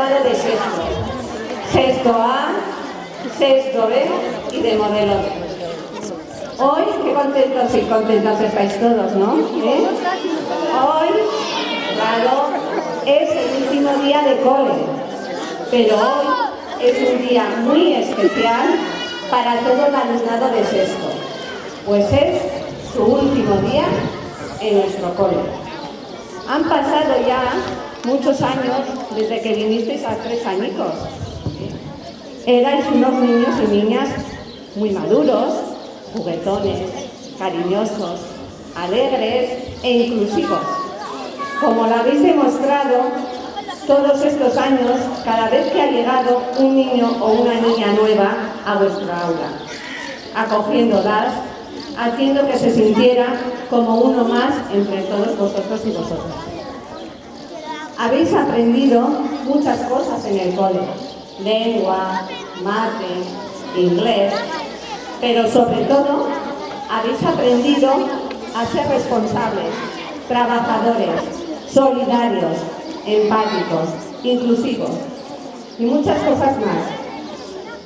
alumnado de sexto, sexto A, sexto B y de modelo B. Hoy, qué contentos y contentas estáis todos, ¿no? Hoy, claro, es el último día de cole, pero hoy es un día muy especial para todo el alumnado de sexto, pues es su último día en nuestro cole. Han pasado ya muchos años desde que vinisteis a 3 añitos. Erais unos niños y niñas muy maduros, juguetones, cariñosos, alegres e inclusivos. Como lo habéis demostrado todos estos años, cada vez que ha llegado un niño o una niña nueva a vuestra aula, acogiéndolas, haciendo que se sintiera como uno más entre todos vosotros y vosotras. Habéis aprendido muchas cosas en el cole: lengua, mate, inglés, pero sobre todo habéis aprendido a ser responsables, trabajadores, solidarios, empáticos, inclusivos y muchas cosas más.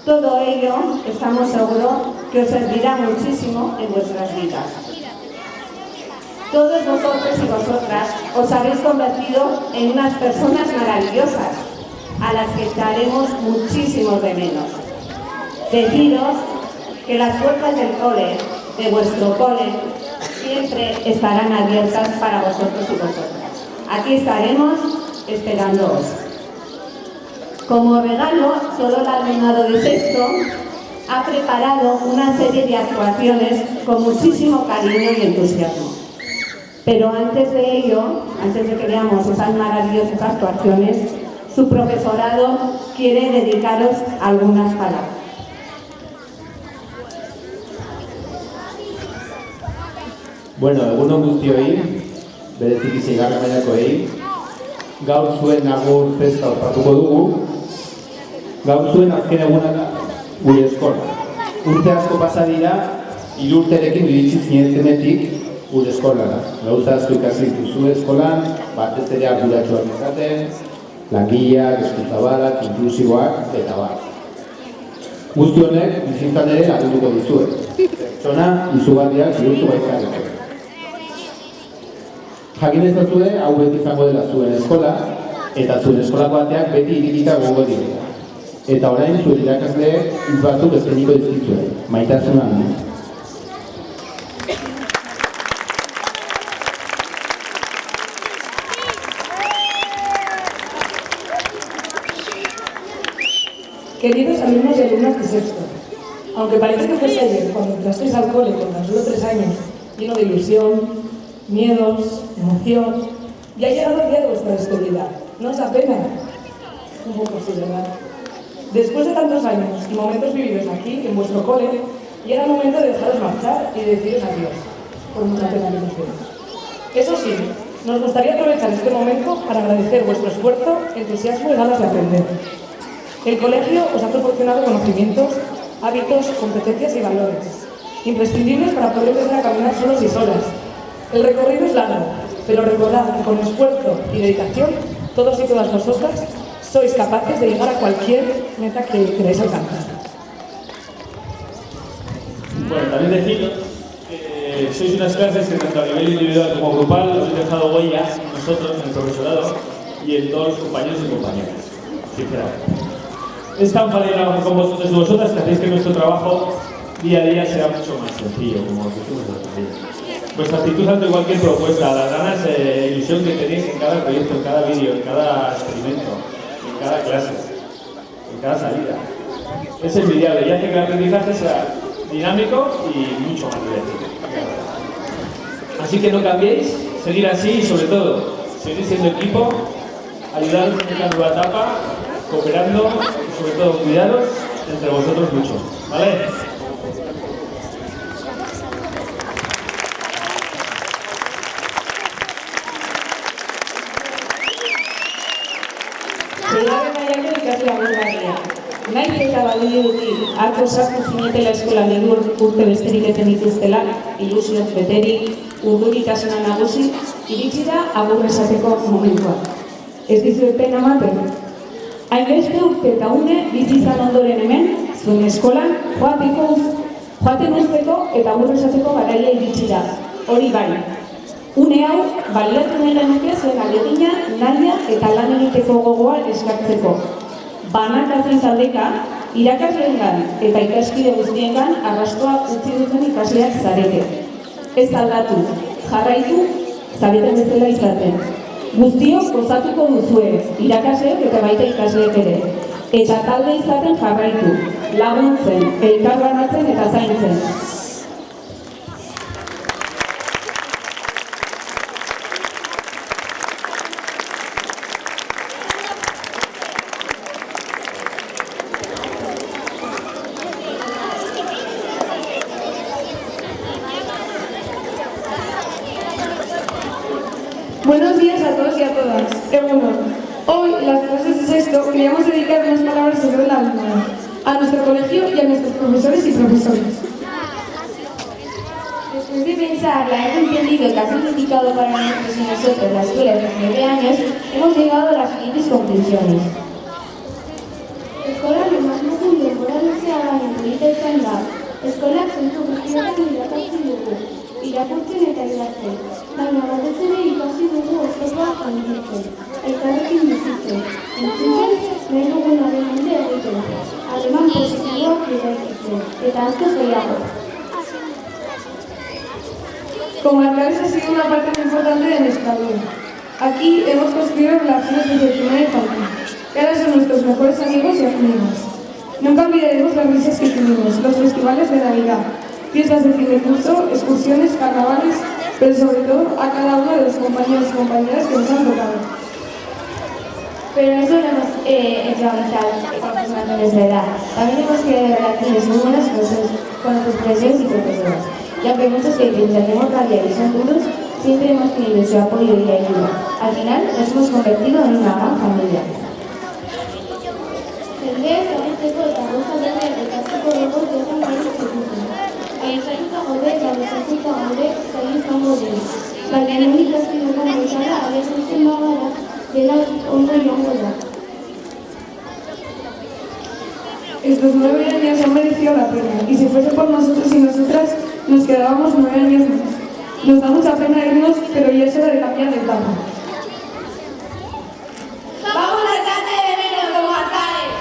Todo ello, estamos seguros, que os servirá muchísimo en vuestras vidas. Todos vosotros y vosotras os habéis convertido en unas personas maravillosas, a las que echaremos muchísimo de menos. Deciros que las puertas del cole, de vuestro cole, siempre estarán abiertas para vosotros y vosotras. Aquí estaremos esperándoos. Como regalo, todo el alumnado de sexto ha preparado una serie de actuaciones con muchísimo cariño y entusiasmo. Pero antes de ello, antes de que veamos esas maravillosas actuaciones, su profesorado quiere dedicaros algunas palabras. Bueno, egunon guztioi, bereziki seigarren mailakoei, gaur zuen agur festa ospatuko dugu. Gaur zuen azken eguna da gure eskola. Urte asko pasa dira, 3 urterekin iritsi zinetenetik gure eskolara. Gauza asko ikasi duzue eskolan, batez ere arduratsuak izaten, langileak, eskuzabalak, inklusiboak eta bar. Guzti honek bizitzan ere lagunduko dizuet. Pertsona izugarriak bihurtu baizareko. Jakin ezazue, hau beti izango dela zuen eskola, eta zuen eskolako ateak beti irekita egongo direla. Eta orain zuen irakasleek hitz batzuk eskainiko dizkizue, maitasuna. Queridos alumnos y alumnas de sexto, aunque parece que fuese ayer cuando entrasteis al cole con tan solo 3 años, lleno de ilusión, miedos, emoción, ya ha llegado el día de vuestra despedida. ¿No os da pena? Un poco sí, ¿verdad? Después de tantos años y momentos vividos aquí, en vuestro cole, llega el momento de dejaros marchar y de deciros adiós, por mucha penalización. Eso sí, nos gustaría aprovechar este momento para agradecer vuestro esfuerzo, entusiasmo y ganas de aprender. El colegio os ha proporcionado conocimientos, hábitos, competencias y valores, imprescindibles para poder empezar a caminar solos y solas. El recorrido es largo, pero recordad que con esfuerzo y dedicación, todos y todas vosotras sois capaces de llegar a cualquier meta que queráis alcanzar. Bueno, también deciros que sois unas clases que tanto a nivel individual como grupal os habéis dejado huella en nosotros, en el profesorado y en todos los compañeros y compañeras, sinceramente. Es tan fácil trabajar con vosotros y vosotras que hacéis que nuestro trabajo día a día sea mucho más sencillo, como decimos en la vida. Vuestra actitud ante cualquier propuesta, las ganas e ilusión que tenéis en cada proyecto, en cada vídeo, en cada experimento, en cada clase, en cada salida, es envidiable y hace que el aprendizaje sea dinámico y mucho más divertido. Así que no cambiéis, seguir así y sobre todo, seguir siendo equipo, ayudaros en esta nueva etapa, cooperando y sobre todo cuidaros entre vosotros mucho, ¿vale? Nahi eta balioetik atzo sartu zinetela eskolan urte besterik ez zenituztela, ilusioz beterik, urduritasuna nagusi, iritsi da agur esateko momentua. Ez dizuet pena ematen? Hainbeste urte eta une bizi izan ondoren hemen, zuen eskolan, joaten uzteko eta agur esateko garaia iritsi da. Hori bai. Une hau, baliatu nahi genuke zuen ahalegina, nahia eta lan egiteko gogoa eskartzeko. Banaka zein taldeka, irakasleengan eta ikaskide guztiengan arrastoak utzi duten ikasleak zarete. Ez aldatu, jarraitu, zareten bezala izaten. Guztiok gozatuko duzue, irakasleek eta baita ikasleek ere. Eta talde izaten jarraitu, laguntzen, elkarbanatzen eta zaintzen. Buenos días a todos y a todas. Hoy, las clases de sexto, queríamos dedicar unas palabras sobre el alumnado, a nuestro colegio y a nuestros profesores y profesores. Después de pensar, la hemos entendido que ha significado para nosotros y nosotros la escuela de 9 años, hemos llegado a las siguientes conclusiones. Eskola lemazmugu denbora luzeagan egiten izan da. Eskolak zentzu guztietan irakurtzen dugu. Irakurtzen eta idazten. Baina batez ere ikasi dugu oztopoa janditzen. Elkarrekin bizitzen. Entzuten, nahi dugunaren alde egiten. Aleman positiboak eraikitzen. Eta askoz gehiago. Como alcaldes ha sido una parte muy importante de nuestra vida. Aquí hemos construido relaciones desde el primer instante, que ahora son nuestros mejores amigos y amigas. Nunca olvidaremos las risas que tuvimos, los festivales de Navidad, fiestas de fin de curso, excursiones, carnavales, pero sobre todo a cada uno de los compañeros y compañeras que nos han tocado. Pero eso no hemos encabezado con los menores de edad. También hemos creado relaciones muy buenas con nuestros profesores y profesoras. Y aunque muchos que pensaremos cambiar y son duros, siempre hemos tenido su apoyo y ayuda. Al final nos hemos convertido en una gran familia. Jendea ezagutzeko eta gauza berriak ikasteko dugu joan behar zituzten. Aitzatuta gaude eta bezatuta gaude zain izango dira. Baina hemen ikasi dugun bezala agertzen bagara dela ondo joango da. Estos 9 años han merecido la pena, y si fuese por nosotros y nosotras, nos quedábamos 9 años más. Nos da mucha pena irnos, pero ya es hora de cambiar de etapa. ¡Vamos a echarte de menos, don González!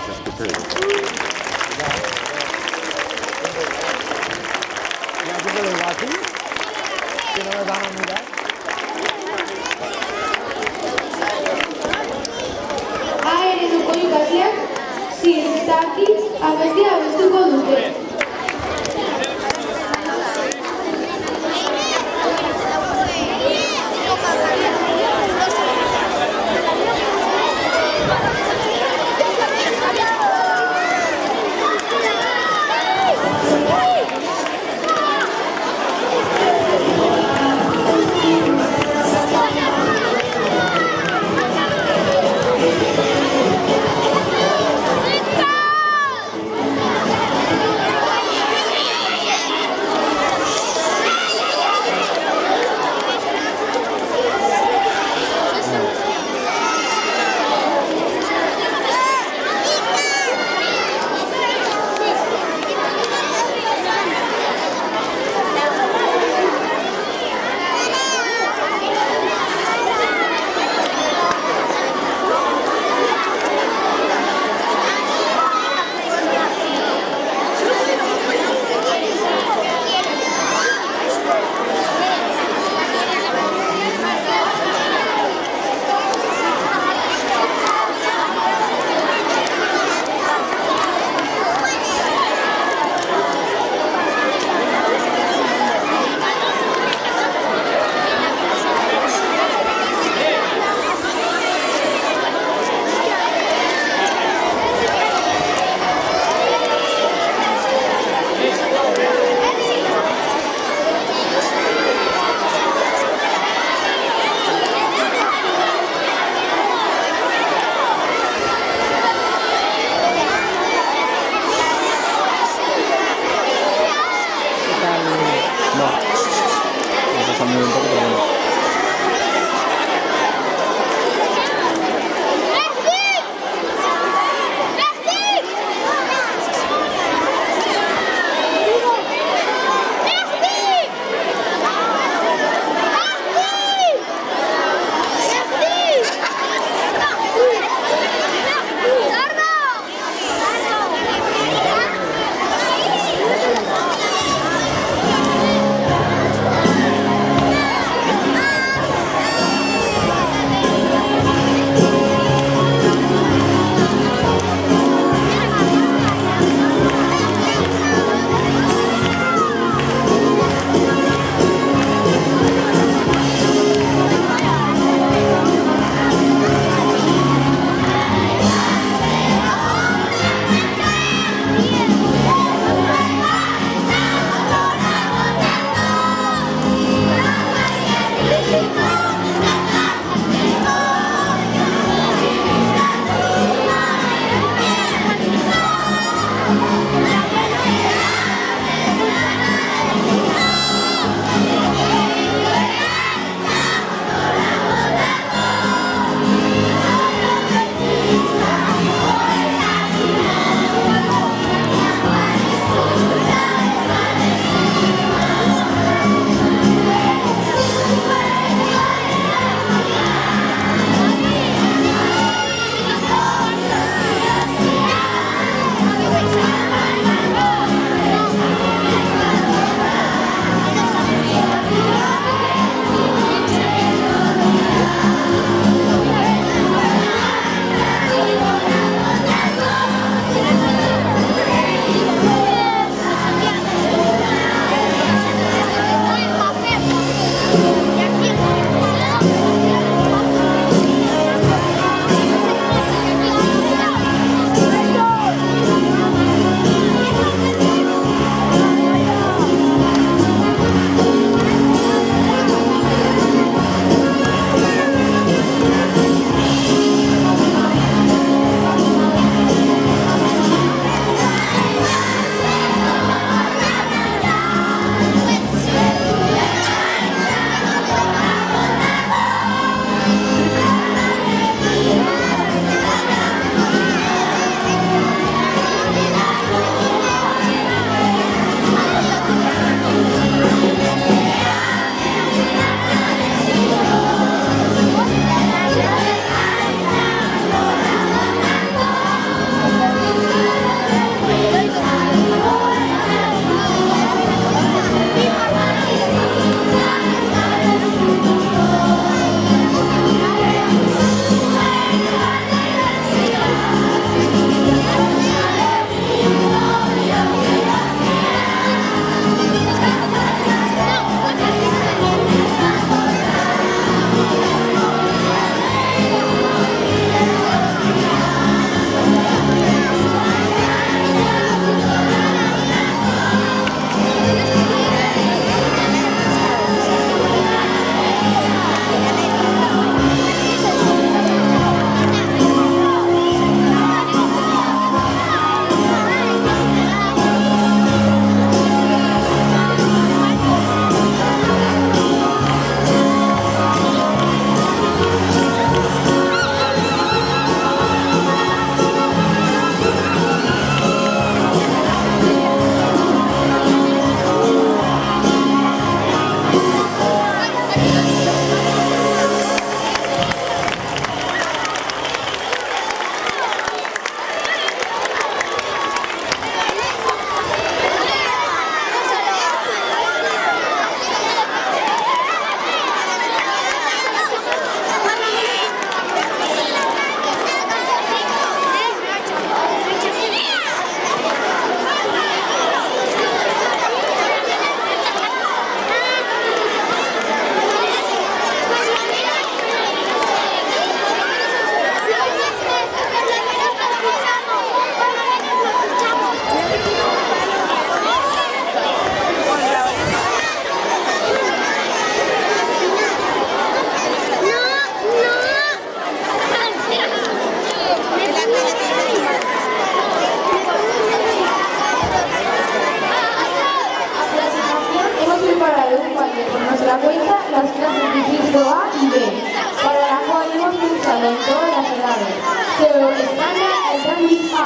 Ereduko ikasleak, zientzietaki, abestia abestuko dute.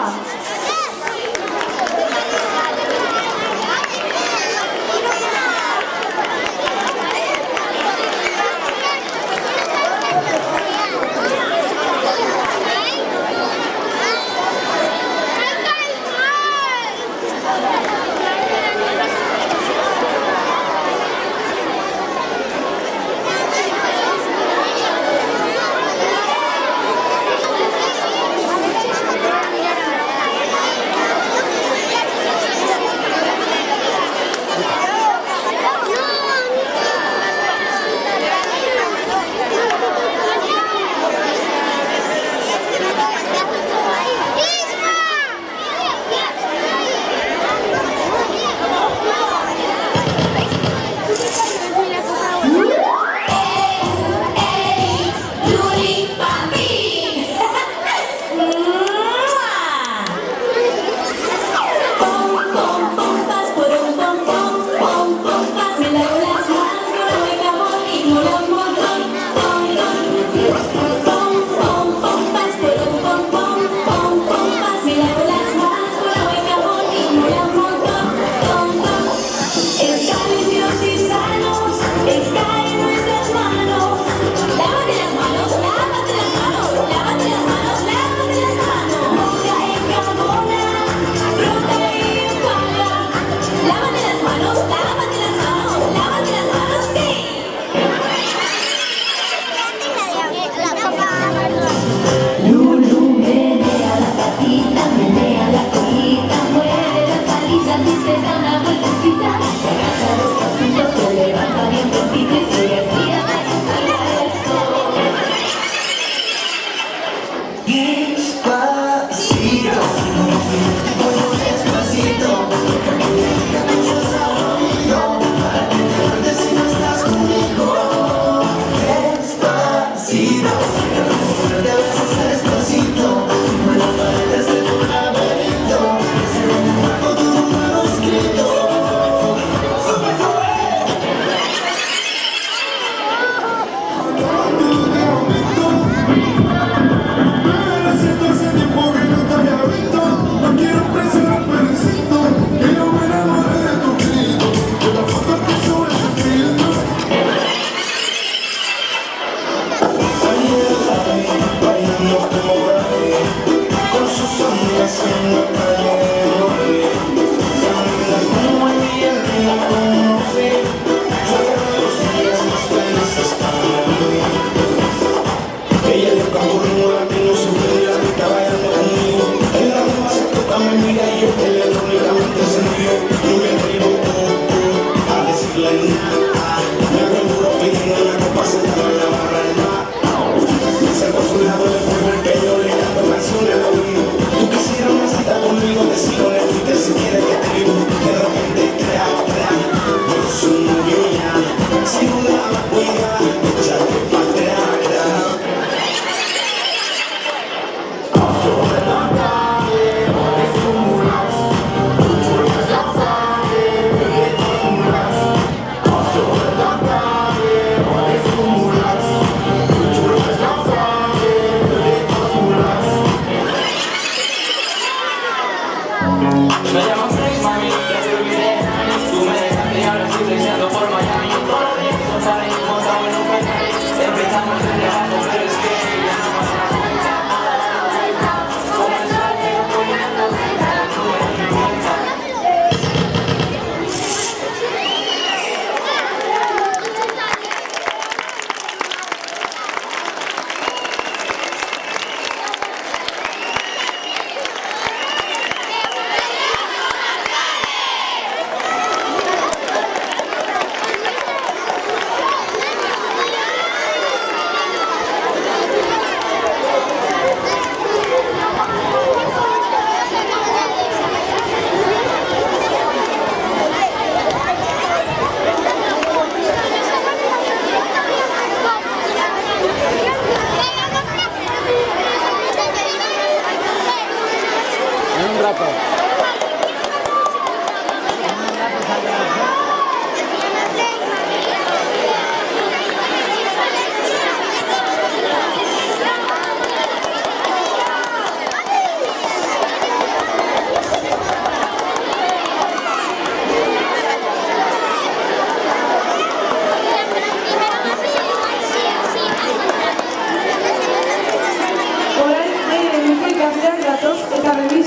Venga.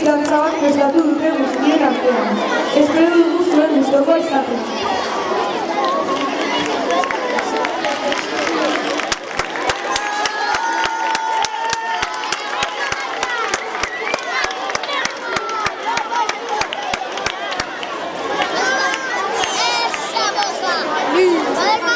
dantzabak prestatu dute guztien artean. Espero dugu zuen gustukoa izatea. Vamos a la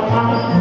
cama,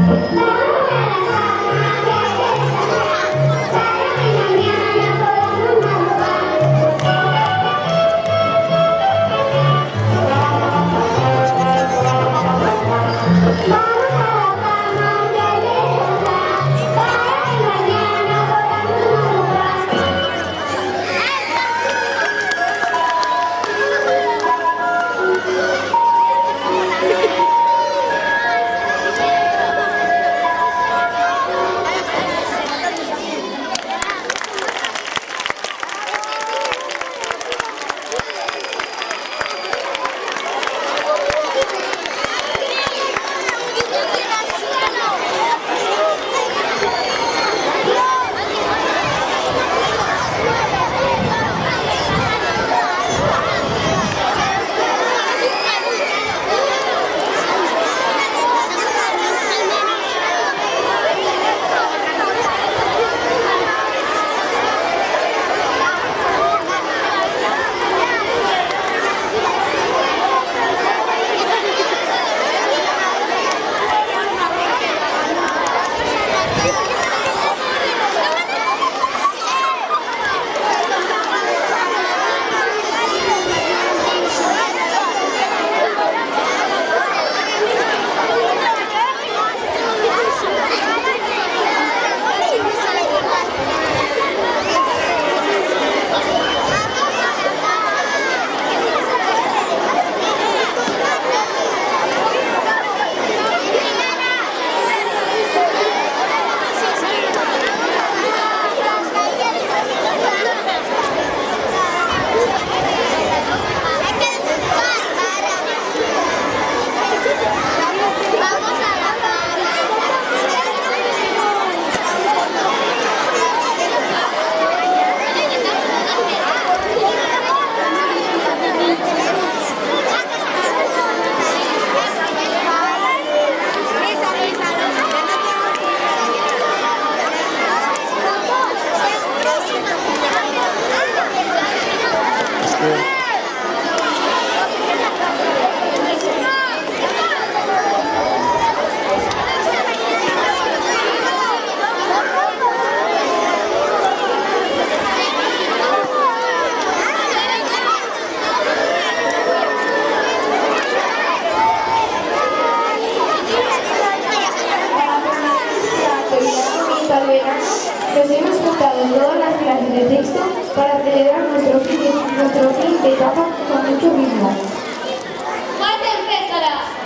con todas las clases de texto para celebrar nuestro fin de etapa con mucho ritmo. ¡Mate empezará!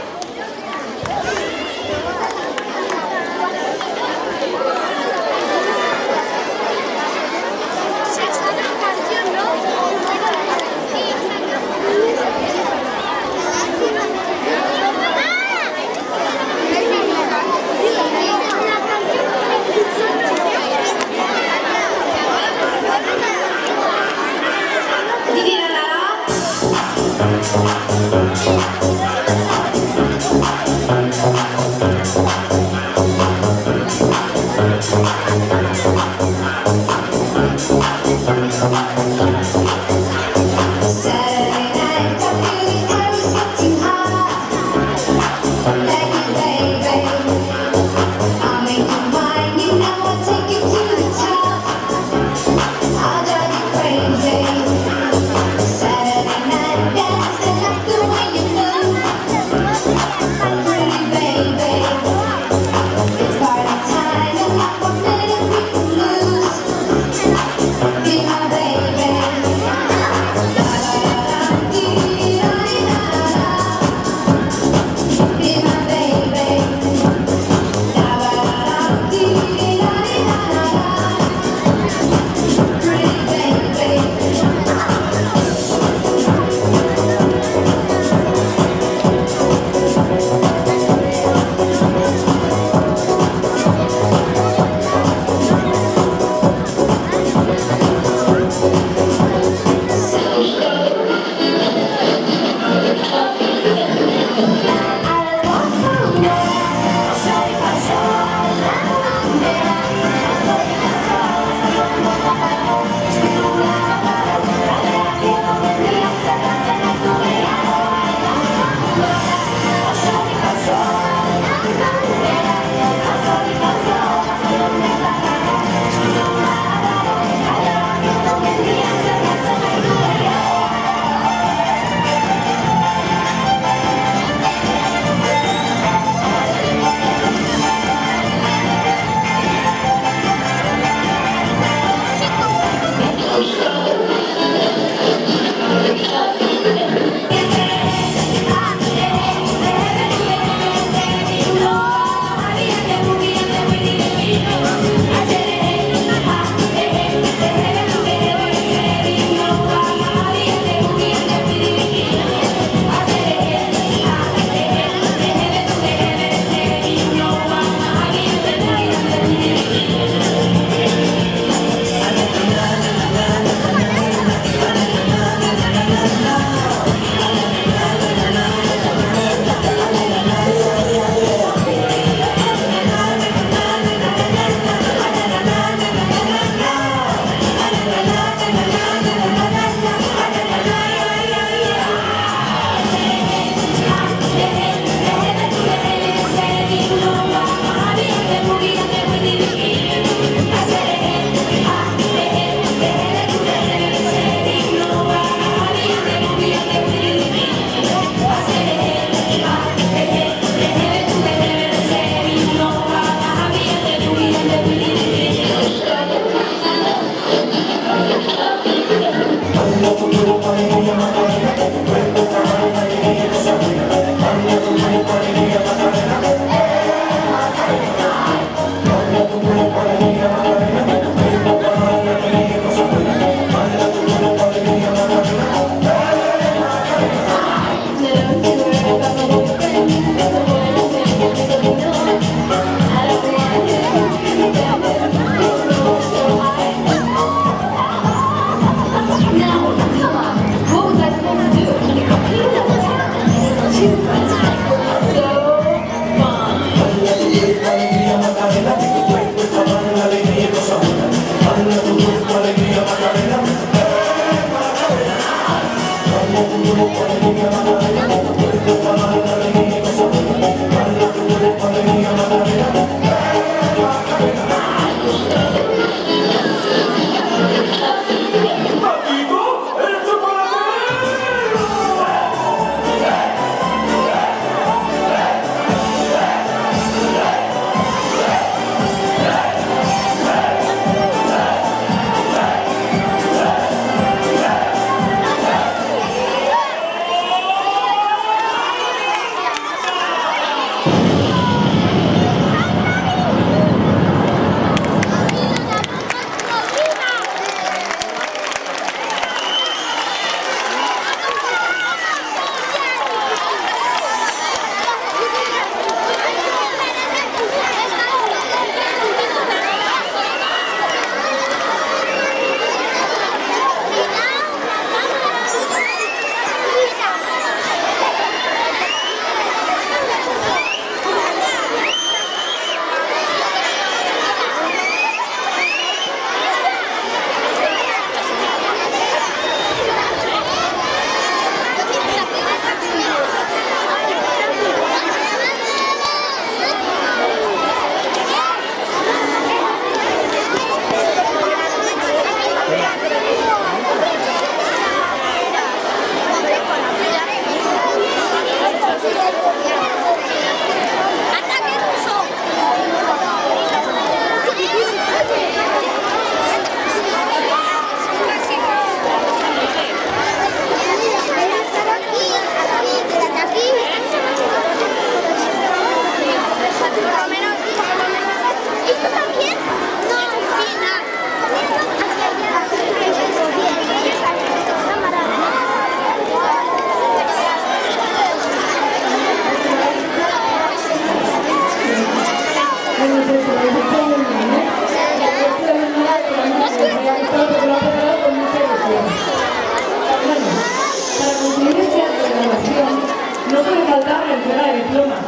no sé si lo habéis hecho muy bien, ¿eh? Esto de nada, esperamos que os haya gustado porque lo ha preparado con mucha ilusión. Bueno, para concluir este acto de graduación, no puede faltar la entrega de diploma.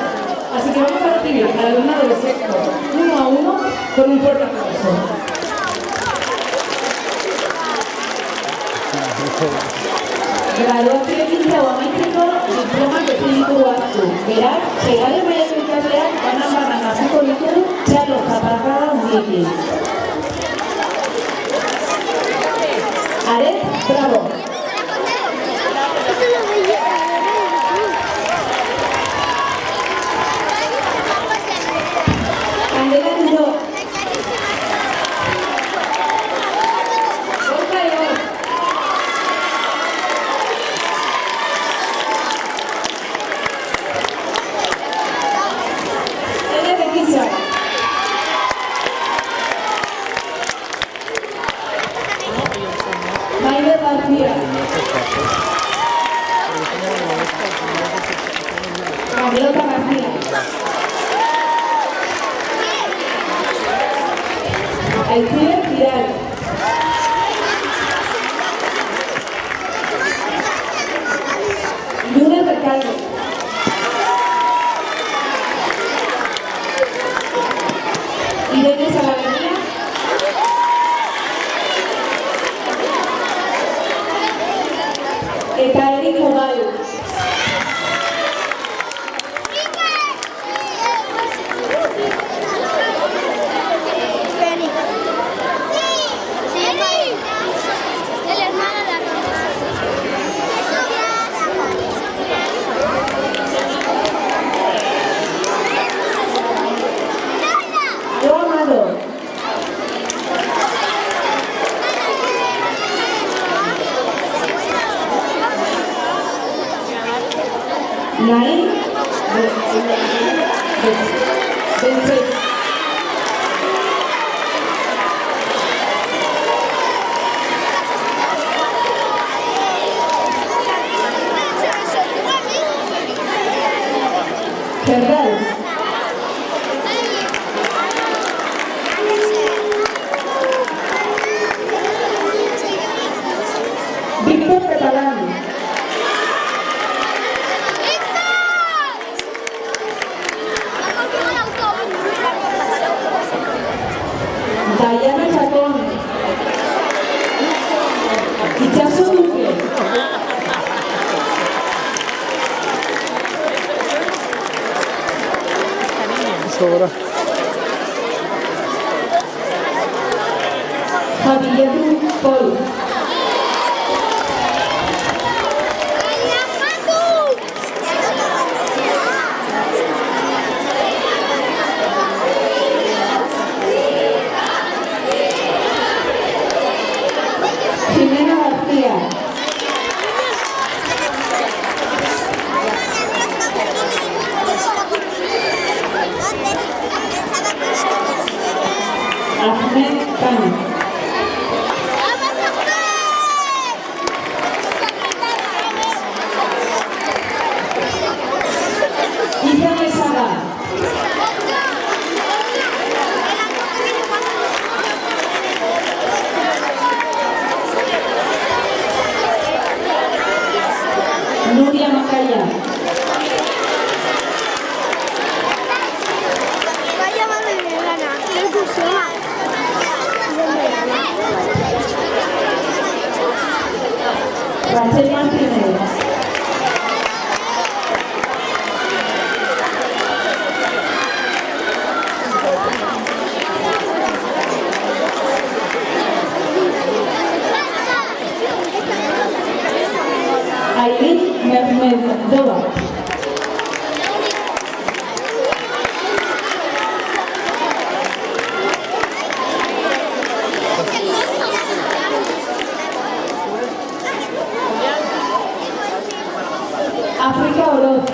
Así que vamos a recibir al alumnado de sexto, 1 a 1, con un fuerte aplauso. Graduazio hau amaitzeko diplomak ezin ditugu hartu. Beraz, seigarren mailako ikasleak banan-banan hasiko ditugu txalo zaparrada handiekin. Aret, bravo! Candela Tiro. Maider García. Carlota García. Aitziber Giral. Luna Recalde. Irene Salaverría. Eta Erik Ugal. Yo Amado. Naim Benzet. Ferral. Víctor Catalán. Diana Chacón. Itxaso Duque. Javier Pol. Jimena García. Ahmed Khan. Isa Mesaga. Nuria Macaya. Vaya madre de lana, qué cursola. Rachel Martínez. Aileen Mehmedova. África Oroz.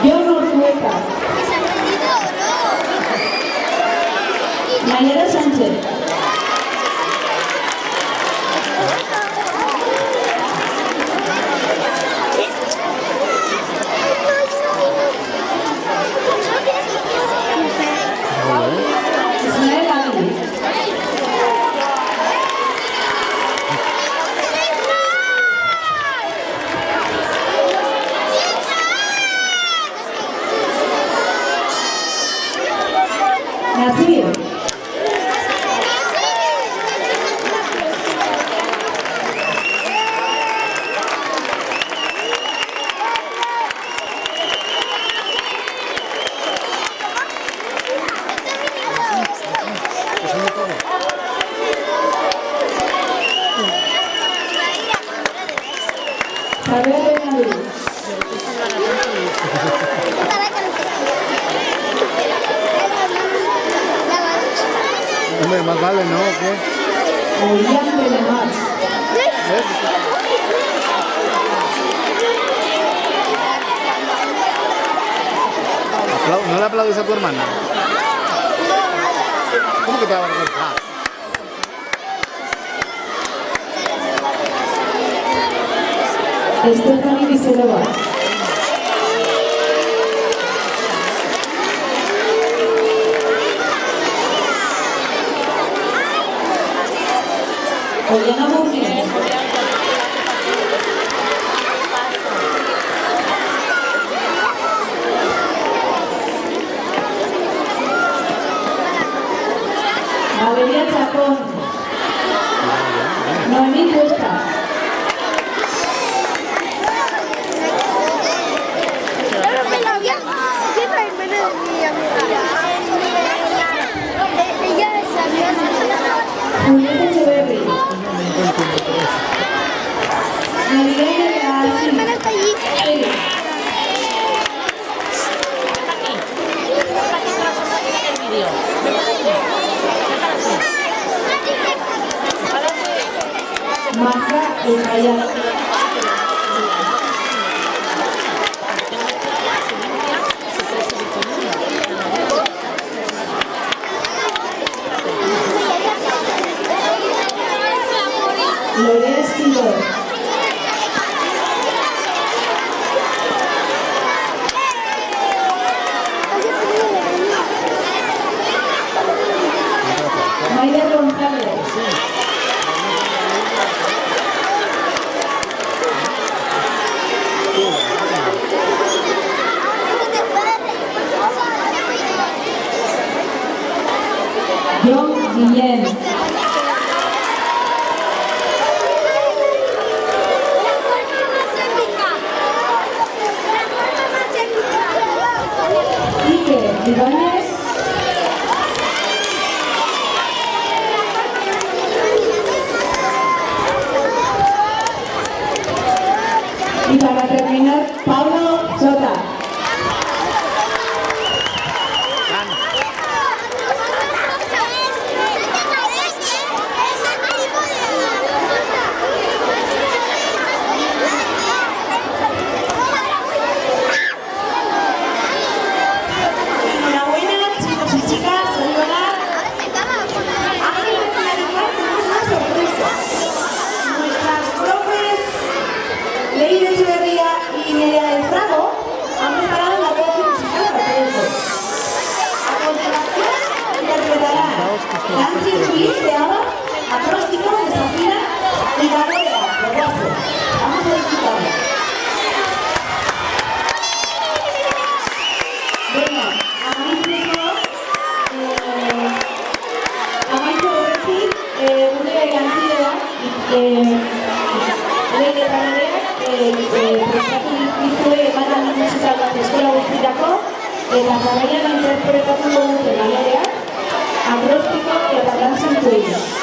John Ortueta. Nayara Sánchez. Isabel Benalú. Hombre, más vale, ¿no? ¿O qué? Orián Belemar. ¿No le aplaudes a tu hermana? ¿Cómo que te va a avergonzar? Estefany Viserova. Oriana Murni. Valeria Chacón. Noemí Cuesta. Julieta Echeverri. Miguel Marca El Rayado. Lorea Esquindor. Maida González. John Guillén. Quique Ibáñez. Y para terminar, Pablo Sota. Enhorabuena, chicos y chicas, Oriola. Antes de finalizar, tenemos una sorpresa. Nuestras profes Leire Echeverría y Nerea del Frago han preparado la voz musical para todos. A continuación, interpretarán Nancy Ruiz de ABBA, Acróstico de Safira y Valeria de Guaso. Vamos a disfrutarlo. Bueno, amaitu horretik, gure gantzilea, Leire Panadeak, prestatu dizkizue emanaldi musikal bat eskola guztirako, eta jarraian interpretatuko dute Valeria, Acróstico eta Dancing Queen.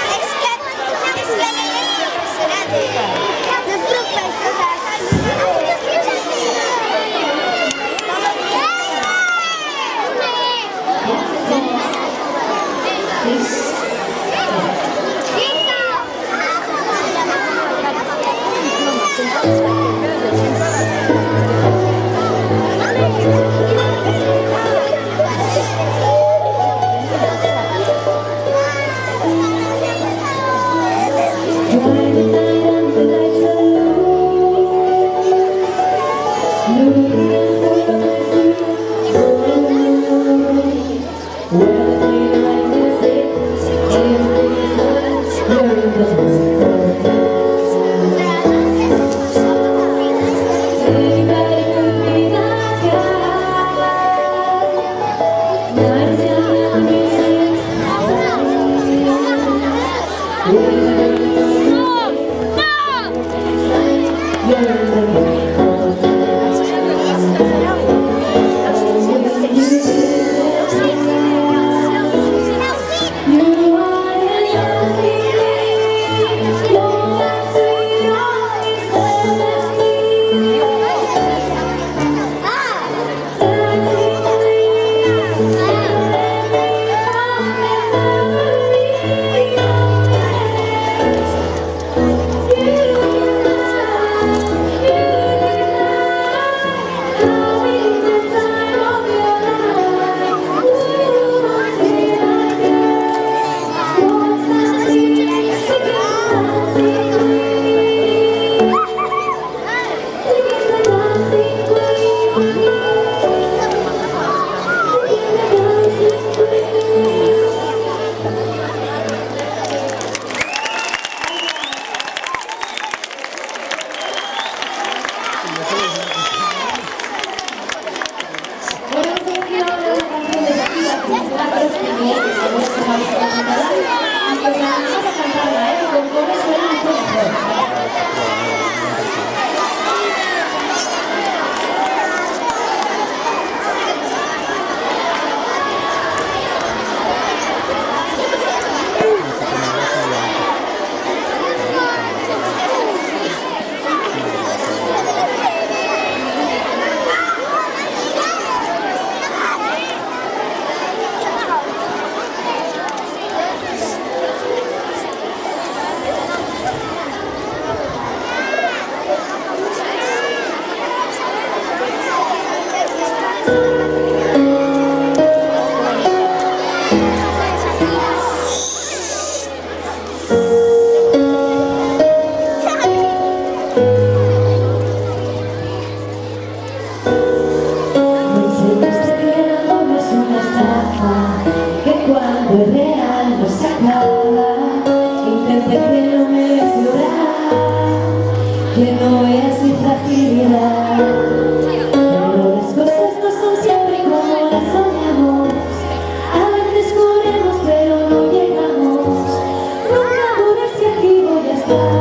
que no veas mi fragilidad. Pero las cosas no son siempre como las soñamos. A veces corremos pero no llegamos. Nunca dudes que aquí voy a estar.